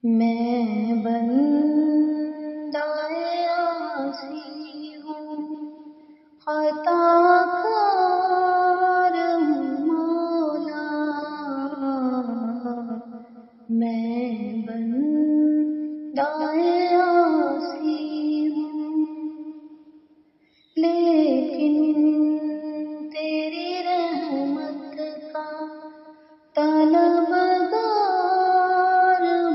میں بندۂ عاصی ہوں، خطا کار ہوں مولا۔ میں بندۂ عاصی ہوں، لیکن تیری رحمت کا طلبگار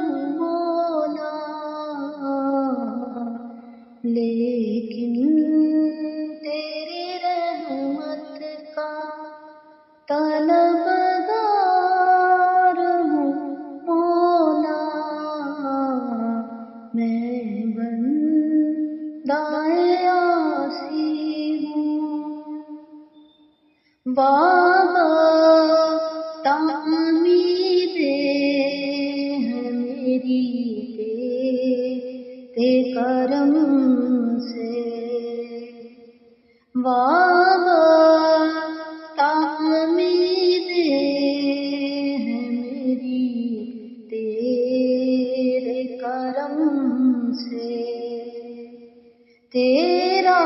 ہوں مولا۔ لیکن تیری رحمت کا طلبگار ہوں مولا۔ میں بندۂ عاصی ہوں، وابستہ امیدیں ہیں میری تیرے کرم سے، وابستہ امیدیں ہیں میری تیرے کرم سے۔ تیرا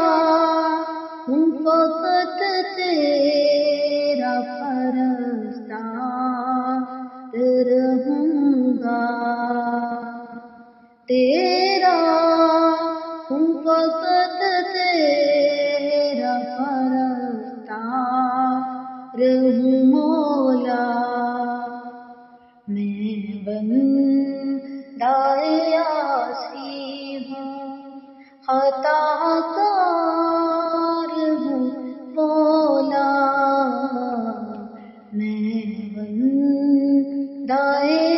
ہوں فقط تیرا پرستار رہوں گا، تیرا ہوں فقط تیرا پرستار ہوں مولا۔ میں بندۂ عاصی ہوں، خطا کار ہوں مولا۔ میں بندۂ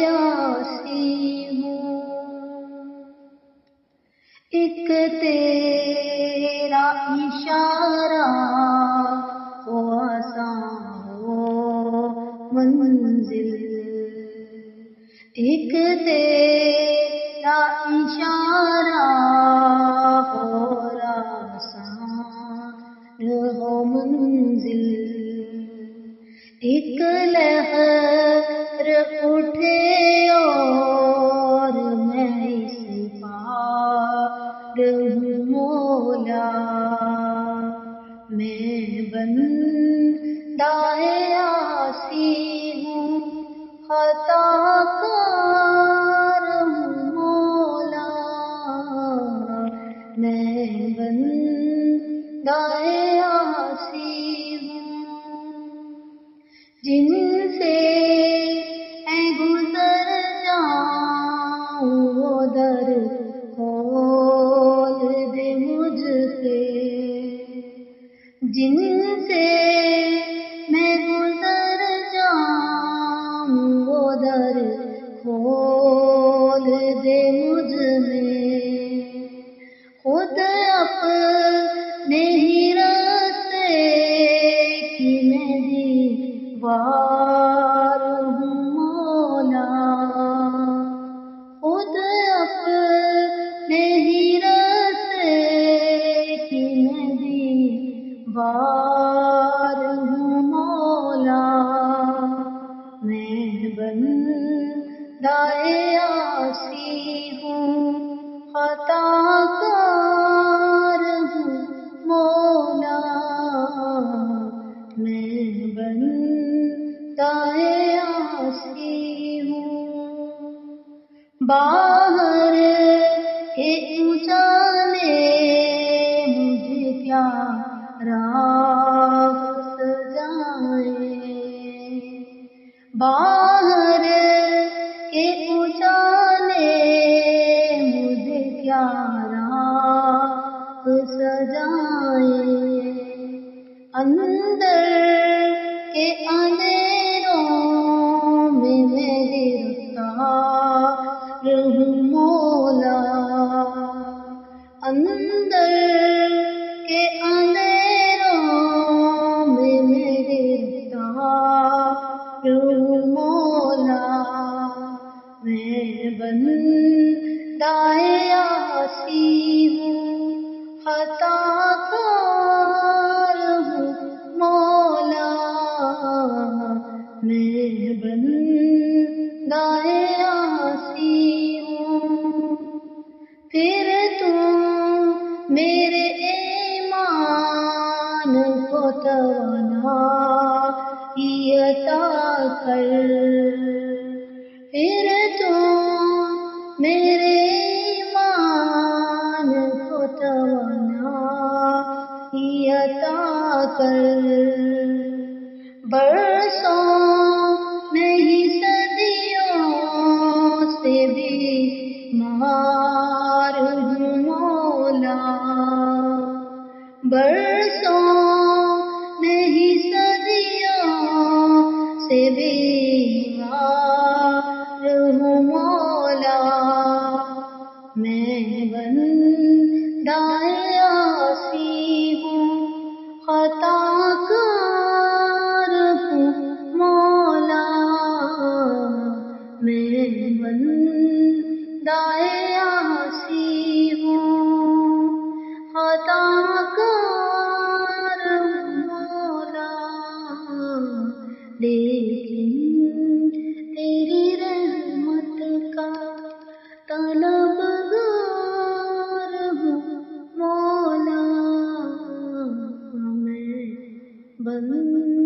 عاصی ہوں، ایک تیرا اشارہ ہو آساں ہو منزل، ایک تیرا اشارہ ہو آسان ہو منزل، ایک لہر اٹھے اور میں اس پار ہوں مولا۔ میں بندۂ عاصی ہوں، خطا کار ہوں مولا۔ میں بندۂ عاصی ہوں، جن سے اے گزر جاؤں وہ در کھول دے مجھ پہ، جن سے میں گزر جاؤں وہ در کھول دے مجھ میں۔ خود اپنے ہی راستے کی میں دیوار ہوں مولا، خود اپنے ہی راستے کی میں دیوار ہوں مولا۔ میں بندۂ عاصی ہوں، خطا کار ہوں مولا۔ میں بندۂ عاصی ہوں، باہر کے اجالے مجھے کیا راہ سجائیں، باہر کے اجالے مجھے کیا راہ سجائیں، اندر کے اندھیروں میں گرفتار ہوں مولا، اندر کے اندھیروں میں گرفتار ہوں مولا۔ میں بندۂ عاصی ہوں، خطا کار ہوں مولا۔ میں بندۂ عاصی ہوں، میرے ایمان کو توانائی عطا کر، برسوں نہیں صدیوں سے بیمار ہوں مولا، برسوں نہیں صدیوں سے بیمار ہوں مولا، میں بندہ عاصی ہوں، خطا کار ہوں مولا، میں بندہ عاصی ہوں، خطا کار ہوں مولا، لیکن تیری رحمت کا طلبگار ہوں مولا، میں بندہ